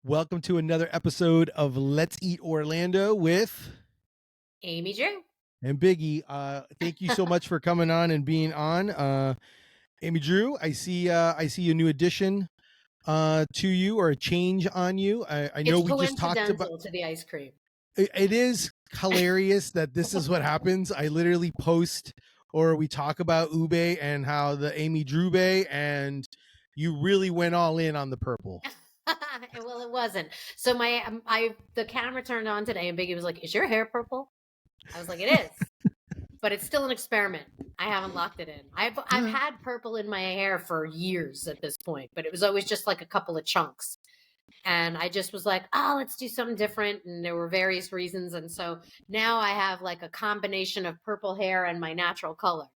Welcome to another episode of Let's Eat Orlando with Amy Drew and Biggie. Thank you so much for coming on and being on. Amy Drew, I see a new addition to you, or a change on you. I know It's we just talked about coincidental to the ice cream. it is hilarious that this is what happens. I literally post or we talk about Ube and how the Amy Drew Bay, and you really went all in on the purple. Well, it wasn't. So the camera turned on today, and Biggie was like, "Is your hair purple?" I was like, "It is," but it's still an experiment. I haven't locked it in. I've had purple in my hair for years at this point, but it was always just like a couple of chunks. And I just was like, "Oh, let's do something different." And there were various reasons, and so now I have like a combination of purple hair and my natural color,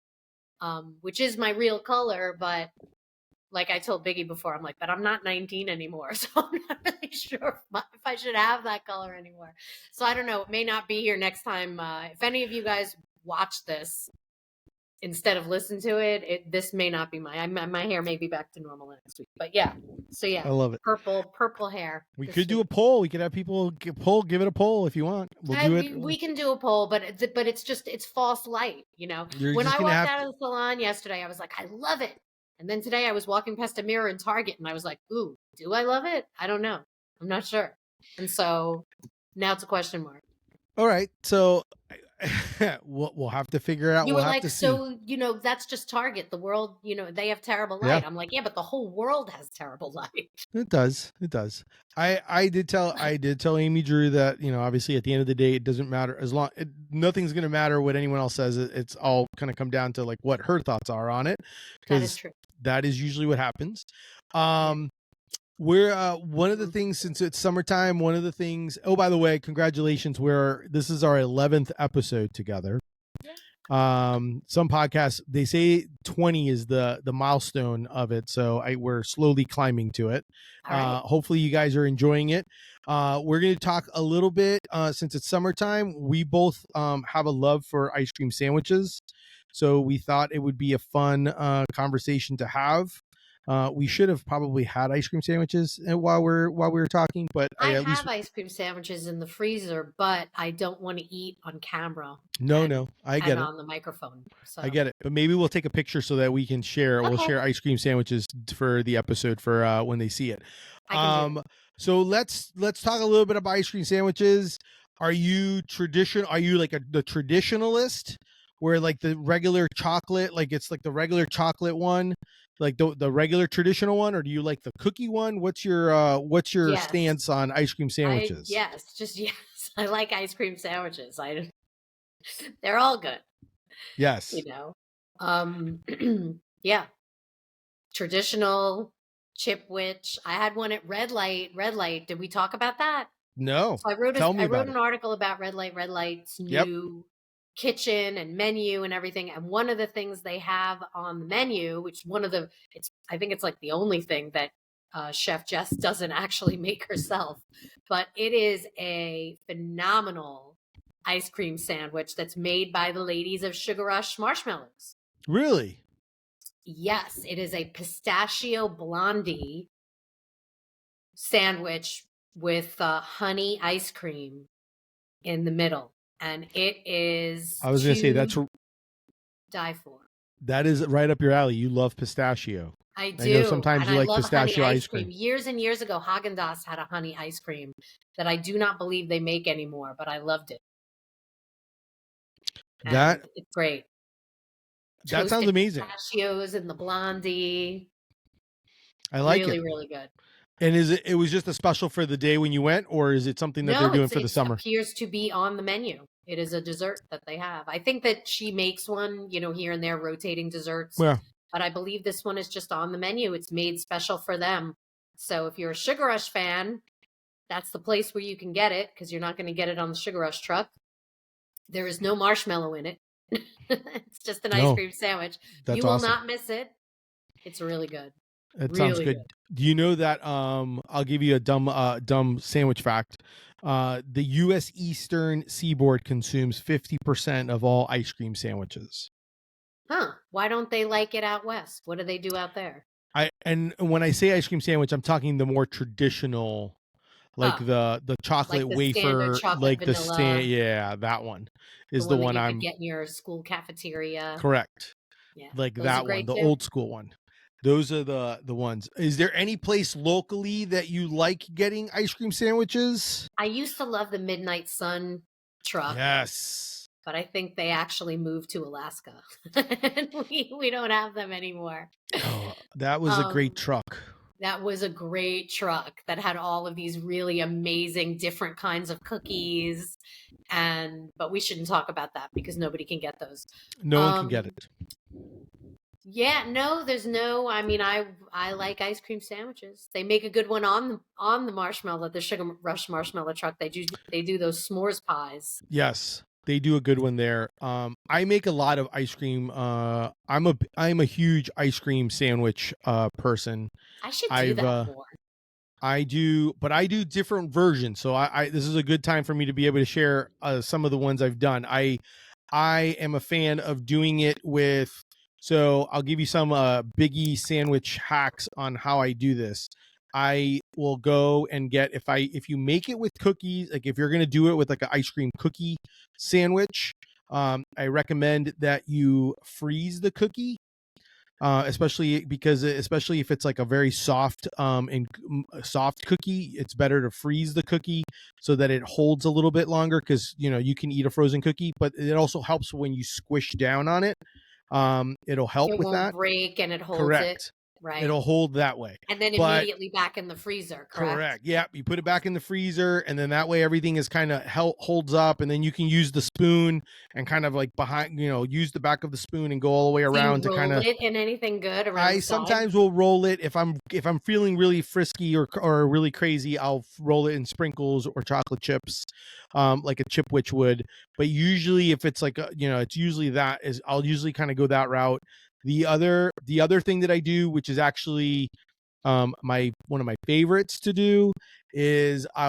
which is my real color, but. Like I told Biggie before, I'm like, but I'm not 19 anymore, so I'm not really sure if I should have that color anymore. So I don't know. It may not be here next time. If any of you guys watch this instead of listen to it, this may not be my hair may be back to normal next week. But yeah, so yeah, I love it. Purple hair. We could do a poll. We could have people give it a poll if you want. We'll do it. We can do a poll, but it's false light. You know, when I walked out of the salon yesterday, I was like, I love it. And then today I was walking past a mirror in Target and I was like, ooh, do I love it? I don't know. I'm not sure. And so now it's a question mark. All right. So we'll have to figure out. You were like, so, that's just Target. The world, they have terrible light. Yeah. I'm like, yeah, but the whole world has terrible light. It does. I did tell Amy Drew that, obviously at the end of the day, it doesn't matter nothing's going to matter what anyone else says. It's all kind of come down to like what her thoughts are on it. That is true. That is usually what happens. We're one of the things, since it's summertime, oh, by the way, congratulations. This is our 11th episode together. Some podcasts, they say 20 is the milestone of it. So we're slowly climbing to it. Hopefully you guys are enjoying it. We're going to talk a little bit, since it's summertime, we both have a love for ice cream sandwiches. So we thought it would be a fun conversation to have. We should have probably had ice cream sandwiches while we were talking, but I have ice cream sandwiches in the freezer, but I don't want to eat on camera. No, I get it. On the microphone. So. I get it, but maybe we'll take a picture so that we can share. Okay. We'll share ice cream sandwiches for the episode for when they see it. So let's talk a little bit about ice cream sandwiches. Are you like the traditionalist? Where like the regular chocolate, like it's like the regular chocolate one, like the regular traditional one, or do you like the cookie one? What's your stance on ice cream sandwiches? Yes. I like ice cream sandwiches. They're all good. Yes. Yeah. Traditional Chipwich. I had one at Red Light. Did we talk about that? No. So I wrote an article about Red Light's new kitchen and menu and everything, and one of the things they have on the menu, which I think it's like the only thing that Chef Jess doesn't actually make herself, but it is a phenomenal ice cream sandwich that's made by the ladies of Sugar Rush Marshmallows. Really? Yes, it is a pistachio blondie sandwich with honey ice cream in the middle. And it is. I was going to say that's die for. That is right up your alley. You love pistachio. I do. I know sometimes you like pistachio ice cream. Years and years ago, Haagen-Dazs had a honey ice cream that I do not believe they make anymore, but I loved it. And it's great. That sounds amazing. Pistachios and the blondie. I like it. Really good. And it was just a special for the day when you went, or is it something that they're doing for the summer? It appears to be on the menu. It is a dessert that they have. I think that she makes one, here and there, rotating desserts. Yeah. But I believe this one is just on the menu. It's made special for them. So if you're a Sugar Rush fan, that's the place where you can get it, because you're not going to get it on the Sugar Rush truck. There is no marshmallow in it. It's just an ice cream sandwich. You will not miss it. It's really good. It sounds good. Do you know that I'll give you a dumb sandwich fact. The U.S. Eastern Seaboard consumes 50% of all ice cream sandwiches. Huh. Why don't they like it out west? What do they do out there? And when I say ice cream sandwich, I'm talking the more traditional, like the like chocolate the standard wafer, chocolate like the stand. vanilla, Yeah, that one the is the one that one you could I'm get in your school cafeteria. correct. Yeah, Like those are that one, great the too. old school one. Those are the ones. Is there any place locally that you like getting ice cream sandwiches? I used to love the Midnight Sun truck, Yes. but I think they actually moved to Alaska. And we don't have them anymore. Oh, that was a great Um, truck. that was a great truck that had all of these really amazing different kinds of cookies. But we shouldn't talk about that because nobody can get those. No one can get Um, it. yeah, no, there's no. I mean, I like ice cream sandwiches. They make a good one on the marshmallow, the Sugar Rush marshmallow truck. They do those s'mores pies. Yes, they do a good one there. I make a lot of ice cream. I'm a huge ice cream sandwich person. I should do I've that more. I do, but I do different versions. So I this is a good time for me to be able to share some of the ones I've done. I am a fan of doing it with. So I'll give you some Biggie sandwich hacks on how I do this. I will go and get if you make it with cookies, like if you're gonna do it with like an ice cream cookie sandwich, I recommend that you freeze the cookie, especially if it's like a very soft soft cookie, it's better to freeze the cookie so that it holds a little bit longer, because you can eat a frozen cookie, but it also helps when you squish down on it. It'll help It with won't that. break and it holds it, Correct. right? It'll hold that way. And then But immediately back in the freezer, correct? correct. Yeah, you put it back in the freezer, and then that way everything is kind of holds up, and then you can use the spoon and kind of like behind, use the back of the spoon and go all the way Do you around to kind roll of. it in anything good around I the side? sometimes will roll it if I'm feeling really frisky or really crazy. I'll roll it in sprinkles or chocolate chips, like a Chipwich would. But usually, if it's like it's usually I'll usually kind of go that route. The other thing that I do, which is actually my one of my favorites to do, is I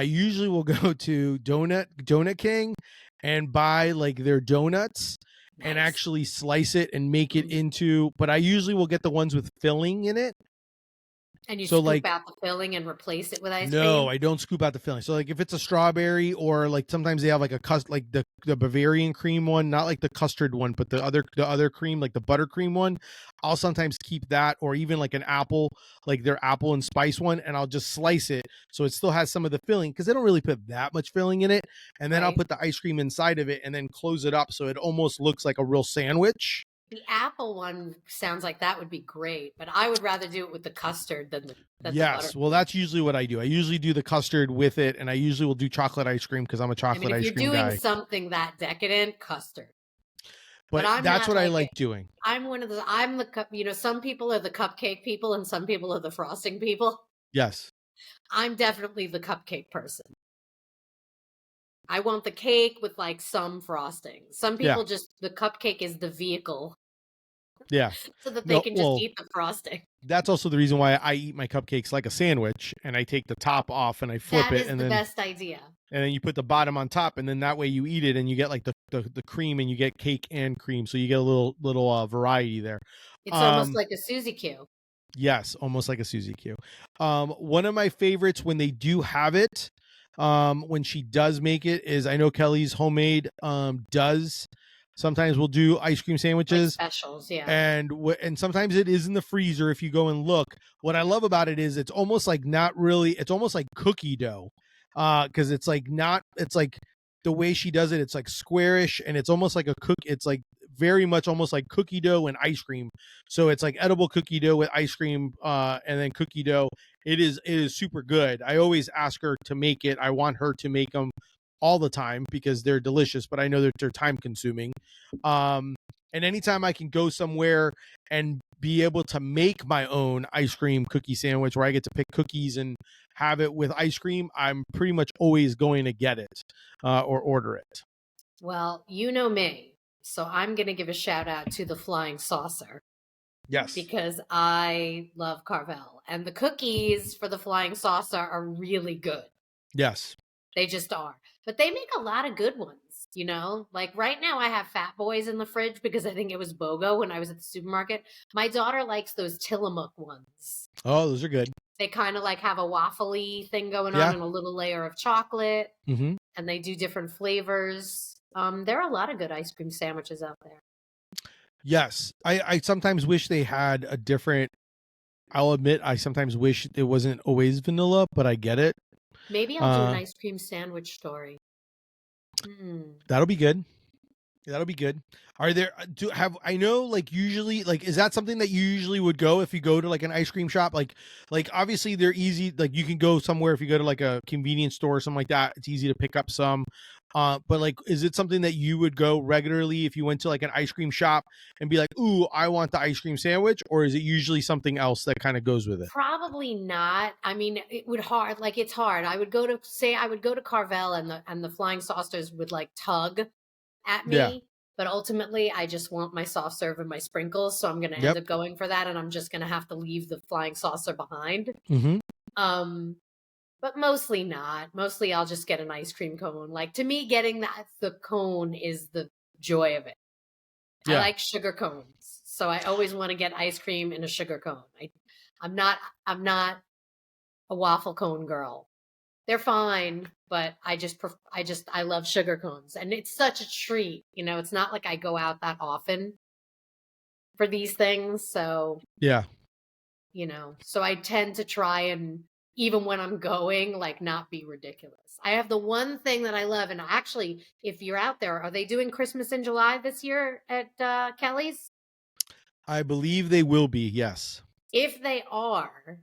usually will go to Donut King and buy like their donuts and Nice. actually slice it and make it Mm. into, but I usually will get the ones with filling in it. And you So scoop like, out the filling and replace it with ice no, cream? I don't scoop out the filling. So like if it's a strawberry, or like sometimes they have like like the Bavarian cream one, not like the custard one, but the other cream, like the buttercream one. I'll sometimes keep that, or even like an apple, like their apple and spice one, and I'll just slice it so it still has some of the filling, because they don't really put that much filling in it. And then I'll Right. put the ice cream inside of it and then close it up so it almost looks like a real sandwich. The apple one sounds like that would be great, but I would rather do it with the custard than the Yes, well, buttercream. that's usually what I do. I usually do the custard with it, and I usually will do chocolate ice cream because I'm a I mean, chocolate if ice you're cream doing guy. something that decadent, custard. But But I'm that's not what I like like it. doing. I'm one of the I'm the cup, some people are the cupcake people and some people are the frosting people. Yes. I'm definitely the cupcake person. I want the cake with like some frosting. Some Yeah. people just the cupcake is the vehicle Yeah. so that they No, can just well, eat the frosting. that's also the reason why I eat my cupcakes like a sandwich, and I take the top off and I flip That it, is and the then best idea. you put the bottom on top, and then that way you eat it and you get like the cream, and you get cake and cream, so you get a little variety there. It's almost Um like a Suzy Q. yes, almost like a Suzy Q. One of my favorites when they do have it, when she does make it, is I know Kelly's Homemade does sometimes we'll do ice cream Like sandwiches, specials, yeah. and sometimes it is in the freezer if you go and look. What I love about it is it's almost like not really, it's almost like cookie dough, because it's like not, it's like the way she does it, it's like squarish, and it's almost like it's like very much almost like cookie dough and ice cream. So it's like edible cookie dough with ice cream, and then cookie dough. It is super good. I always ask her to make it. I want her to make them all the time because they're delicious, but I know that they're time consuming. And anytime I can go somewhere and be able to make my own ice cream cookie sandwich where I get to pick cookies and have it with ice cream, I'm pretty much always going to get it, or order it. Well, you know me. So I'm going to give a shout out to the Flying Saucer Yes. because I love Carvel. And the cookies for the Flying Saucer are really good. Yes. They just are. But they make a lot of good ones, Like right now I have Fat Boys in the fridge because I think it was BOGO when I was at the supermarket. My daughter likes those Tillamook ones. Oh, those are good. They kind of like have a waffly thing going on Yeah. and a little layer of chocolate, Mm-hmm. and they do different flavors. There are a lot of good ice cream sandwiches out there. Yes. I sometimes wish they had a different, I'll admit, I sometimes wish it wasn't always vanilla, but I get it. Maybe I'll do an ice cream sandwich story. That'll be good. That'll be good. Are there I know, like, usually, like, is that something that you usually would go if you go to like an ice cream shop? Like obviously they're easy, like you can go somewhere if you go to like a convenience store or something like that. It's easy to pick up some. But like, is it something that you would go regularly if you went to like an ice cream shop and be like, ooh, I want the ice cream sandwich? Or is it usually something else that kind of goes with it? Probably not. I mean, it's hard. I would go to Carvel, and the flying saucers would like tug at me. Yeah. But ultimately, I just want my soft serve and my sprinkles, so I'm going to end up going for that, and I'm just going to have to leave the flying saucer behind. Mm-hmm. But mostly not. Mostly, I'll just get an ice cream cone. Like, to me, getting the cone is the joy of it. Yeah. I like sugar cones, so I always want to get ice cream in a sugar cone. I'm not a waffle cone girl. They're fine, but I love sugar cones, and it's such a treat. It's not like I go out that often for these things, so Yeah. so I tend to try and, even when I'm going, like, not be ridiculous. I have the one thing that I love, and actually, if you're out there, are they doing Christmas in July this year at Kelly's? I believe they will be. Yes. If they are,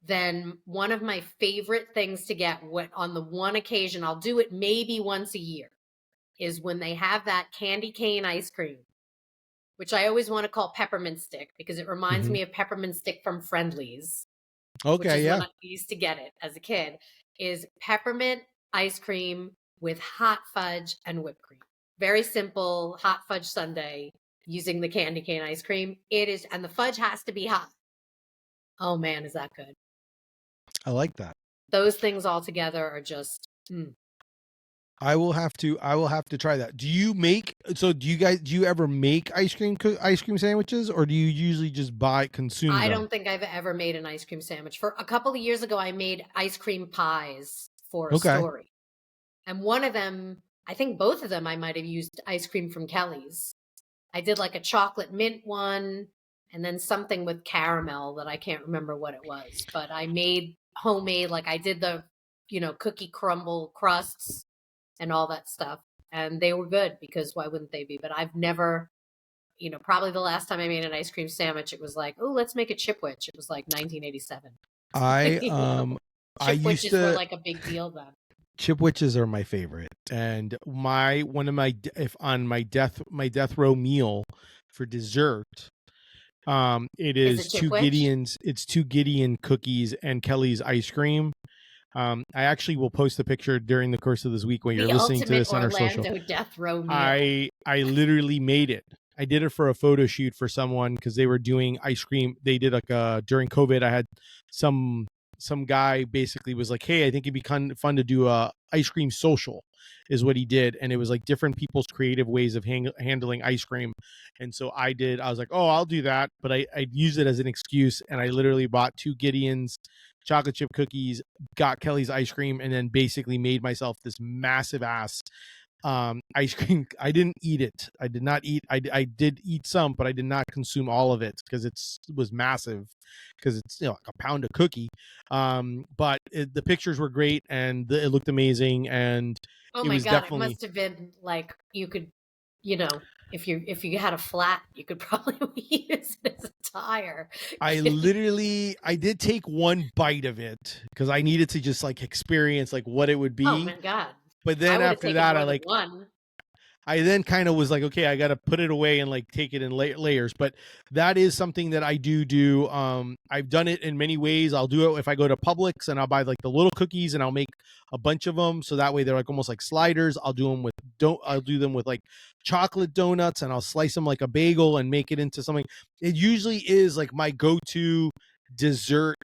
then one of my favorite things to get, on the one occasion, I'll do it maybe once a year, is when they have that candy cane ice cream, which I always want to call peppermint stick because it reminds me of peppermint stick from Friendly's. Okay, which is yeah. when I used to get it as a kid, is peppermint ice cream with hot fudge and whipped cream. Very simple hot fudge sundae using the candy cane ice cream. It is, and the fudge has to be hot. Oh man, is that good. I like that. Those things all together are just I will have to try that. Do you ever make ice cream sandwiches, or do you usually just consume them? I don't think I've ever made an ice cream sandwich. For a couple of years ago, I made ice cream pies for a story. And one of them, I think both of them, I might have used ice cream from Kelly's. I did like a chocolate mint one, and then something with caramel that I can't remember what it was. But I made homemade, like I did the, cookie crumble crusts and all that stuff. And they were good, because why wouldn't they be? But I've never, probably the last time I made an ice cream sandwich, it was like, oh, let's make a chipwich. It was like 1987. Chipwiches were like a big deal then. Chipwiches are my favorite, and on my death row meal for dessert, it is two Gideon's. It's two Gideon cookies and Kelly's ice cream. I actually will post a picture during the course of this week when you're listening to this on our social. Death row meal. I literally made it. I did it for a photo shoot for someone because they were doing ice cream. They did like during COVID. I had some guy basically was like, hey, I think it'd be kind of fun to do a ice cream social, is what he did. And it was like different people's creative ways of handling ice cream. And so I was like, oh, I'll do that. But I used it as an excuse. And I literally bought two Gideon's chocolate chip cookies, got Kelly's ice cream, and then basically made myself this massive ass ice cream. I didn't eat it. I did not eat. I did eat some, but I did not consume all of it because it was massive, because it's like a pound of cookie. But the pictures were great, and it looked amazing. And oh my god, it must have been like, you could, if you had a flat, you could probably use it as a tire. I did take one bite of it because I needed to just like experience like what it would be. Oh my god. But then after that, I then kind of was like, okay, I got to put it away and like take it in layers. But that is something that I do. I've done it in many ways. I'll do it if I go to Publix, and I'll buy like the little cookies, and I'll make a bunch of them. So that way they're like almost like sliders. I'll do them with like chocolate donuts, and I'll slice them like a bagel and make it into something. It usually is like my go-to dessert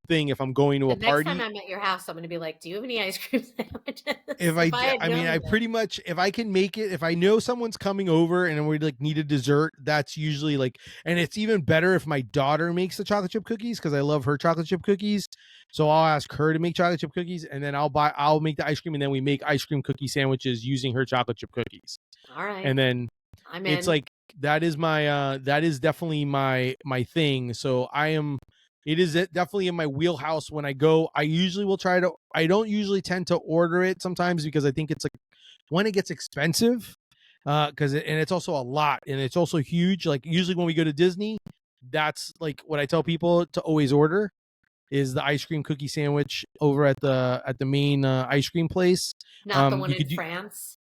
thing if I'm going to The a next time party. I'm at your house, I'm going to be like, do you have any ice cream sandwiches? I mean, I pretty much, if I can make it, if I know someone's coming over and we like need a dessert, that's usually like, and it's even better if my daughter makes the chocolate chip cookies because I love her chocolate chip cookies. So I'll ask her to make chocolate chip cookies, and then I'll make the ice cream, and then we make ice cream cookie sandwiches using her chocolate chip cookies. All right. And then I'm it's in. like, that is definitely my thing. So it is definitely in my wheelhouse when I go. I don't usually tend to order it sometimes because I think it's like, when it gets expensive, because it's also a lot and it's also huge. Like usually when we go to Disney, that's like what I tell people to always order is the ice cream cookie sandwich over at the main ice cream place. Not the one in France.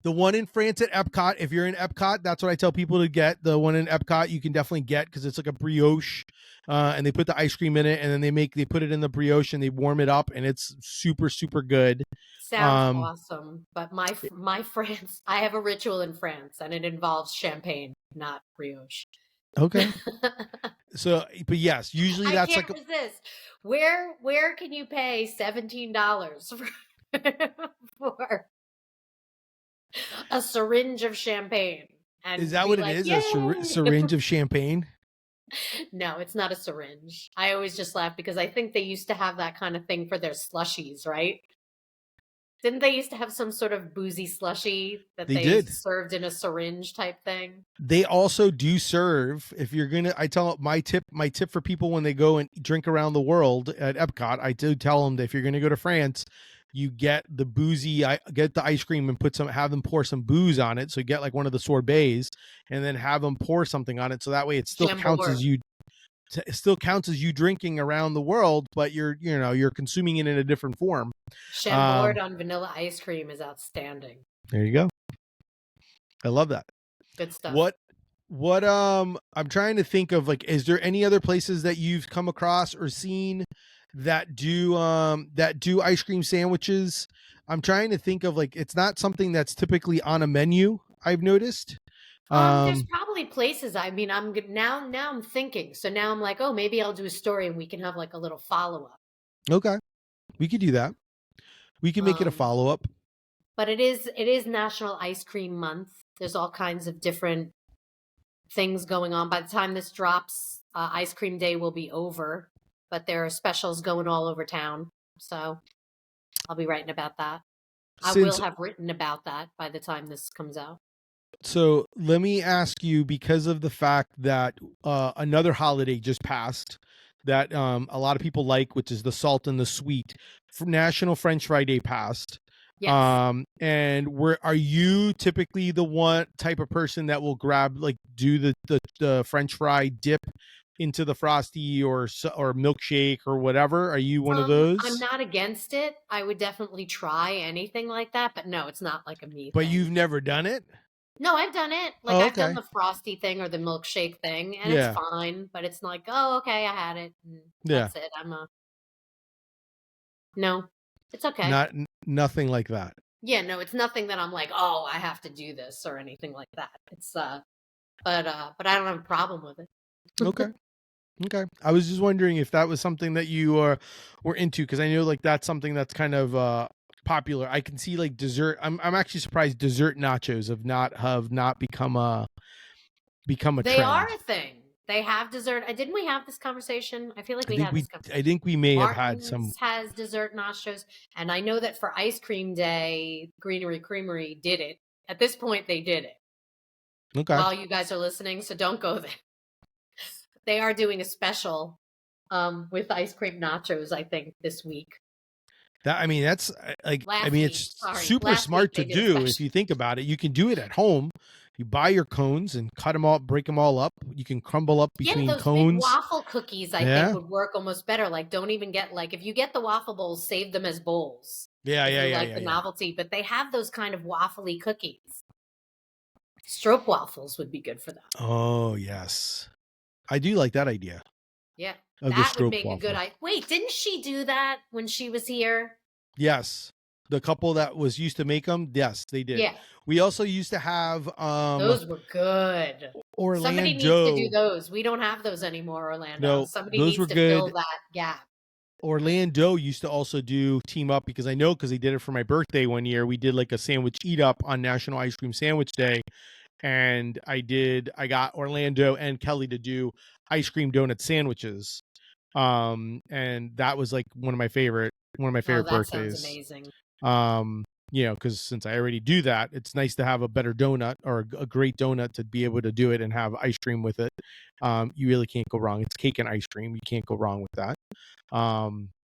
The one in France at Epcot. If you're in Epcot, that's what I tell people to get. The one in Epcot you can definitely get because it's like a brioche, and they put the ice cream in it, and then they put it in the brioche and they warm it up, and it's super super good. Sounds awesome. But my France, I have a ritual in France, and it involves champagne, not brioche. Okay. So, but yes, usually that's I can't resist. Where can you pay $17 for a syringe of champagne? And is that what it is? A syringe of champagne? No, it's not a syringe. I always just laugh because I think they used to have that kind of thing for their slushies, right? Didn't they used to have some sort of boozy slushie that they served in a syringe type thing? They also do serve, if you're gonna, I tell my tip for people when they go and drink around the world at Epcot, I do tell them that if you're gonna go to France, you get the get the ice cream and have them pour some booze on it. So you get like one of the sorbets and then have them pour something on it. So that way it still counts as you drinking around the world, but you're consuming it in a different form. Chambord on vanilla ice cream is outstanding. There you go. I love that. Good stuff. What I'm trying to think of, like, is there any other places that you've come across or seen that do ice cream sandwiches? I'm trying to think of, like, it's not something that's typically on a menu, I've noticed. There's probably places. I mean, I'm now I'm thinking. So now I'm like, oh, maybe I'll do a story and we can have like a little follow-up. Okay. We could do that. We can make it a follow-up. But it is National Ice Cream Month. There's all kinds of different things going on. By the time this drops, Ice Cream Day will be over, but there are specials going all over town. So I'll be writing about that. I will have written about that by the time this comes out. So let me ask you, because of the fact that another holiday just passed that a lot of people like, which is the salt and the sweet, National French Fry Day passed. Yes. And are you typically the one type of person that will do the French fry dip into the Frosty or milkshake or whatever? Are you one of those? I'm not against it. I would definitely try anything like that, but no, it's not like a me But thing. you've never done it? No, I've done it. Like, I've done the Frosty thing or the milkshake thing, and it's fine, but it's like, oh, okay, I had it. And that's it. No, it's okay. Nothing like that. Yeah, no, it's nothing that I'm like, oh, I have to do this or anything like that. It's but I don't have a problem with it. Okay. Okay. I was just wondering if that was something that you were into, because I know like that's something that's kind of popular. I can see like dessert. I'm actually surprised dessert nachos have not become a trend. They are a thing. They have dessert. Didn't we have this conversation? I feel like we had this conversation. I think we may Martin's have had some. Has dessert nachos, and I know that for Ice Cream Day, Greenery Creamery did it. At this point, they did it. Okay. While you guys are listening, so don't go there. They are doing a special with ice cream nachos, I think, this week. That's like, it's super smart to do if you think about it. You can do it at home. You buy your cones and cut them all, break them all up. You can crumble up between those cones. Big waffle cookies, I think, would work almost better. Like, don't even get, like, if you get the waffle bowls, save them as bowls. Like the novelty, but they have those kind of waffly cookies. Stroop waffles would be good for them. Oh yes, I do like that idea. Yeah, that would make a good idea. Wait, didn't she do that when she was here? Yes. The couple that was used to make them, yes, they did. Yeah. We also used to have those were good. Somebody needs to do Orlando. those. We don't have those anymore, Orlando. No, Somebody those needs were to fill good. that gap. Orlando used to also do team up because I know because they did it for my birthday one year. We did like a sandwich eat up on National Ice Cream Sandwich Day, and I got Orlando and Kelly to do ice cream donut sandwiches. And that was like one of my favorite Oh, that sounds birthdays. amazing. Because since I already do that, it's nice to have a better donut or a great donut to be able to do it and have ice cream with it. You really can't go wrong. It's cake and ice cream. You can't go wrong with that.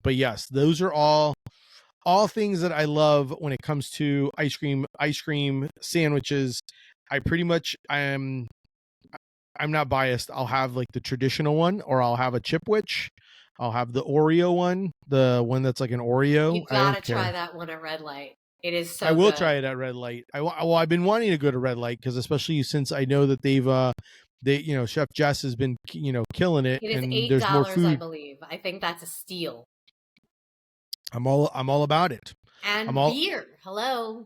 But yes, those are all things that I love when it comes to ice cream sandwiches. I'm not biased. I'll have like the traditional one, or I'll have a Chipwich. I'll have the Oreo one, the one that's like an Oreo. You I don't gotta care. try that one at Red Light. It is so I will good. try it at Red Light. I've been wanting to go to Red Light because especially since I know that Chef Jess has been killing it, It is and there's more $8, food. I believe. I think that's a steal. I'm all about it. And beer. Hello.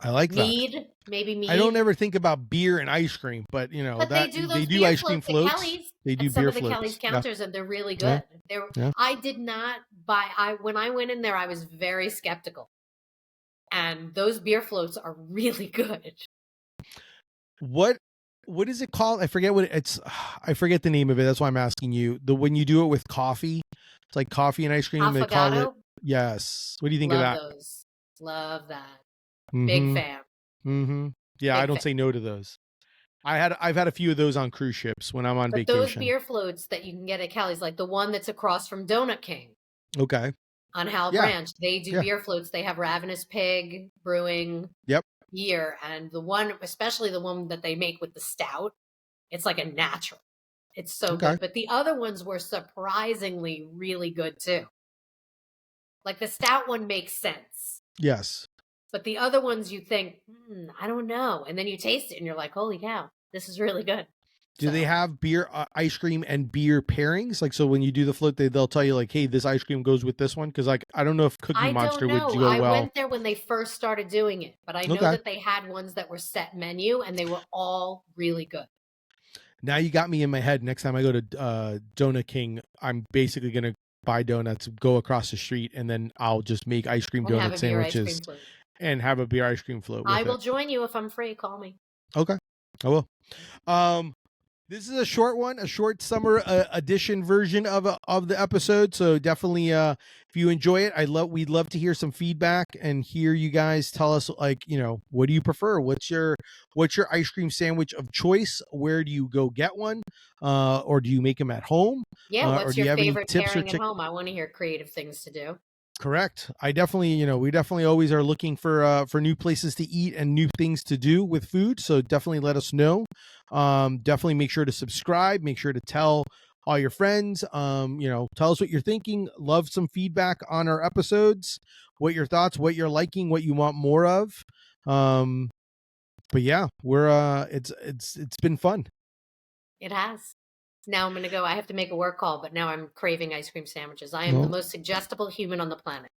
I like mead, that. Maybe mead. I don't ever think about beer and ice cream, but they do ice cream floats. They do beer floats. Some of the Kelly's counters, and they're really good. I did not buy. When I went in there, I was very skeptical, and those beer floats are really good. What is it called? I forget what it's. I forget the name of it. That's why I'm asking you. When you do it with coffee, it's like coffee and ice cream. Affogato? They call it. Yes. What do you think of that? Those. Love that. Mm-hmm. Big fan. Mm-hmm. Yeah, I don't say no to those. I've had a few of those on cruise ships when I'm on vacation. Those beer floats that you can get at Kelly's, like the one that's across from Donut King. Okay. On Howell Branch, they do beer floats. They have Ravenous Pig Brewing. Yep. Beer, and the one, especially the one that they make with the stout, it's like a natural. It's so good. But the other ones were surprisingly really good too. Like the stout one makes sense. Yes. But the other ones you think, I don't know. And then you taste it and you're like, holy cow, this is really good. Do they have beer, ice cream and beer pairings? Like, so when you do the float, they'll tell you like, hey, this ice cream goes with this one. Cause like, I don't know if Cookie Monster would go well. I went there when they first started doing it, but I know that they had ones that were set menu and they were all really good. Now you got me in my head. Next time I go to Donut King, I'm basically going to buy donuts, go across the street, and then I'll just make ice cream donut sandwiches and have a beer ice cream float. I will join you if I'm free. Call me. Okay. I will. This is a short one, a short summer edition version of the episode. So definitely, if you enjoy it, we'd love to hear some feedback and hear you guys tell us, like, what do you prefer? What's your ice cream sandwich of choice? Where do you go get one? Or do you make them at home? Yeah. What's your favorite pairing at home? I want to hear creative things to do. Correct. We definitely always are looking for new places to eat and new things to do with food. So definitely let us know. Definitely make sure to subscribe. Make sure to tell all your friends. Tell us what you're thinking. Love some feedback on our episodes. What your thoughts? What you're liking? What you want more of? But yeah, it's been fun. It has. Now I'm going to go. I have to make a work call, but now I'm craving ice cream sandwiches. I am the most suggestible human on the planet.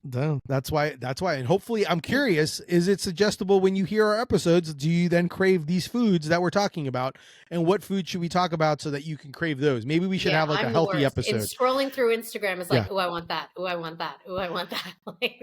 That's why. And hopefully, I'm curious, is it suggestible when you hear our episodes? Do you then crave these foods that we're talking about? And what food should we talk about so that you can crave those? Maybe we should have like a healthy episode. And scrolling through Instagram is like, I want that. I want that. I want that.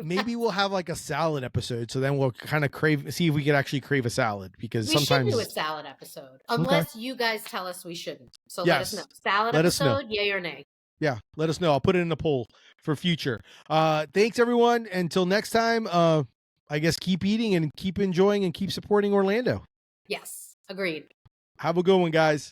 Maybe we'll have like a salad episode. So then we'll kind of see if we could actually crave a salad, because sometimes we should do a salad episode unless you guys tell us we shouldn't. So let us know. Salad episode, yay or nay. Yeah, let us know. I'll put it in the poll for future. Thanks, everyone. Until next time, I guess keep eating and keep enjoying and keep supporting Orlando. Yes, agreed. Have a good one, guys.